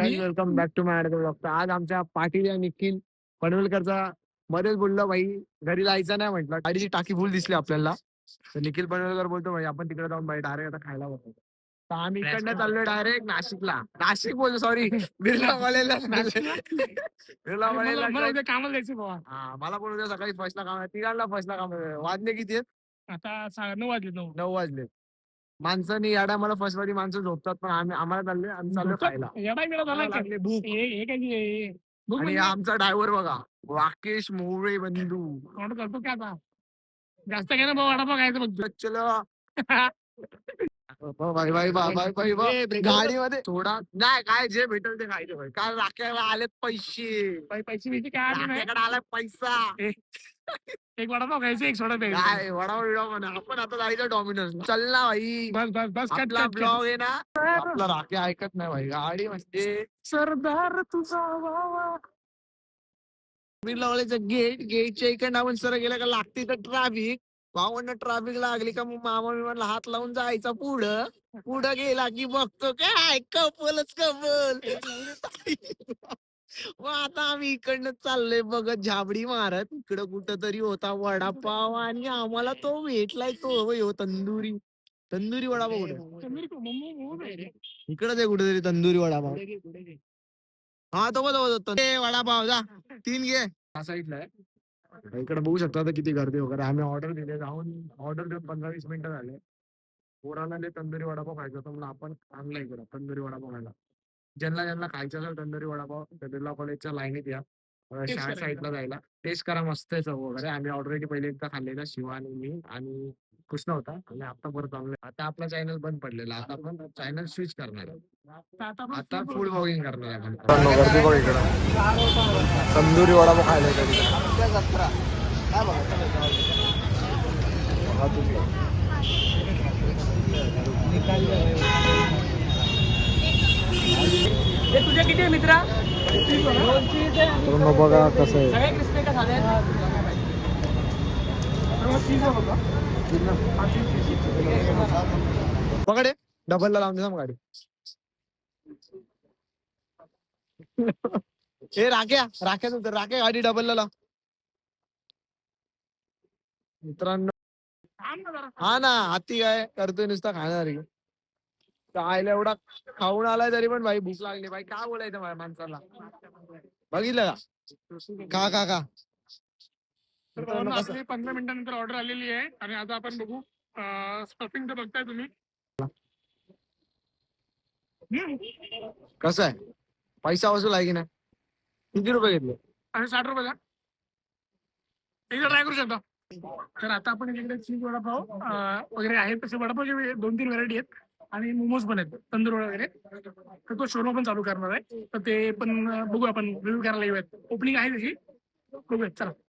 Welcome back to my blog. आज आमच्या पाटील या निखिल पनवेलकरचा मध्येच बोललो भाई घरी जायचं नाही म्हटलं, गाडीची टाकी फुल दिसली आपल्याला. तर निखिल पनवेलकर बोलतो भाई आपण तिकडे जाऊन भाई डायरेक्ट आता खायला बघतो. तर आम्ही इकडनं चाललोय डायरेक्ट नाशिकला. नाशिक बोलतो सॉरी बिर्ला कॉलेजला. बिर्ला कॉलेजला कामाला जायचं बाबा. हा मला पण उद्या सकाळी फर्स्टला काम आहे. तिघांना फर्स्टला काम आहे. वाजले किती आहेत आता 9 वाजले 9. 9 वाजले. माणसांनी याडा मला फर्स्ट वाली माणसं झोपतात पण आम्हाला चाललोय आम्ही चाललोय खायला. लागली भूक. आणि आमचा ड्रायव्हर बघा राकेश मोरे बंधू करतो काय आता जास्त काय ना भाऊ वडापाव खायचं बघतो. चलो भाई भाई भाई भाई भाई गाडीमध्ये थोडा नाही काय जे भेटेल ते खायचं भाई. काल राख्याला आलेत पैसे पैसे काय राख्याकडे आलाय पैसा. एक वडापाव खायचं एक सोडा प्यायचं. काय वडापाव विडाव म्हणा आपण आता जायचं डॉमिनोज. चल ना भाई बस बस बस आपला ब्लॉग आहे ना. आपला राख्या ऐकत नाही भाई गाडी म्हणजे सरदार तुझा वावा. लावल्याचं गेटच्या इकडनं आपण सर गेलं का लागते तर ट्रॅफिक. भावांना ट्रॅफिक लागली का मग मामा विमानला हात लावून जायचा पुढं गेला की बघतो काय कपलच कपल. मग आता आम्ही इकडनं चाललोय बघत झाबडी मारत. इकडं कुठं तरी होता वडापाव आणि आम्हाला तो भेटलाय तो तंदुरी वडापाव. कुठे इकडच आहे कुठेतरी तंदुरी वडापाव. हा तो वडापाव जा 3 घे. हा साईडला आहे. इकडे बघू शकता आता किती गर्दी वगैरे. आम्ही ऑर्डर दिले जाऊन ऑर्डर देऊन 15-20 मिनिटं झाले. पोराला तंदुरी वडापाव खायचा होता म्हणून आपण आणला इकडं तंदुरी वडापाव खायला. ज्यांना खायचं असेल तंदुरी वडापाव बिर्ला कॉलेजच्या लाईनीत या. शाळा साईडला जायला टेस्ट करा मस्त आहे चव वगैरे. आम्ही ऑलरेडी पहिले एकदा खाल्लेला शिवा आणि मी आणि कृष्ण होता आणि आता परत आणलं. आता आपला चॅनल बंद पडलेला आता आपण चॅनल स्विच करणार आहे. आता फुल व्लॉगिंग करणार आहे आपण. गर्दी बघ इकडं तंदुरी वडापाव खायला. तुझ्या किती आहे मित्रा? बघा कसं आहे सगळे क्रिस्पी का झाले? पकडे डबल ला लावून दे गाडी. हे राख्या गाडी डबल ला लाव मित्रांनो. हा ना हाती काय करतोय नुसता खाणार खायला एवढा खाऊन आलाय तरी पण भाई भूक लागली भाई. काय बोलायचं माझ्या माणसाला बघितलं का का 15 मिनिटांनंतर ऑर्डर आलेली आहे आणि आता आपण बघू. स्टफिंग तर बघताय तुम्ही कसं आहे. पैसा वसूल आहे की नाही. किती रुपये घेतले? आणि 60 रुपयाला एकदा ट्राय करू शकता. तर आता आपण इकडे चीज वडापाव वगैरे आहेत. तसे वडापावचे 2-3 व्हरायटी आहेत आणि मोमोज पण आहेत तंदूर वगैरे. तर तो शोरूम पण चालू करणार आहे. तर ते पण बघू आपण रिव्ह्यू करायला येऊयात. ओपनिंग आहे त्याची बघूयात चला.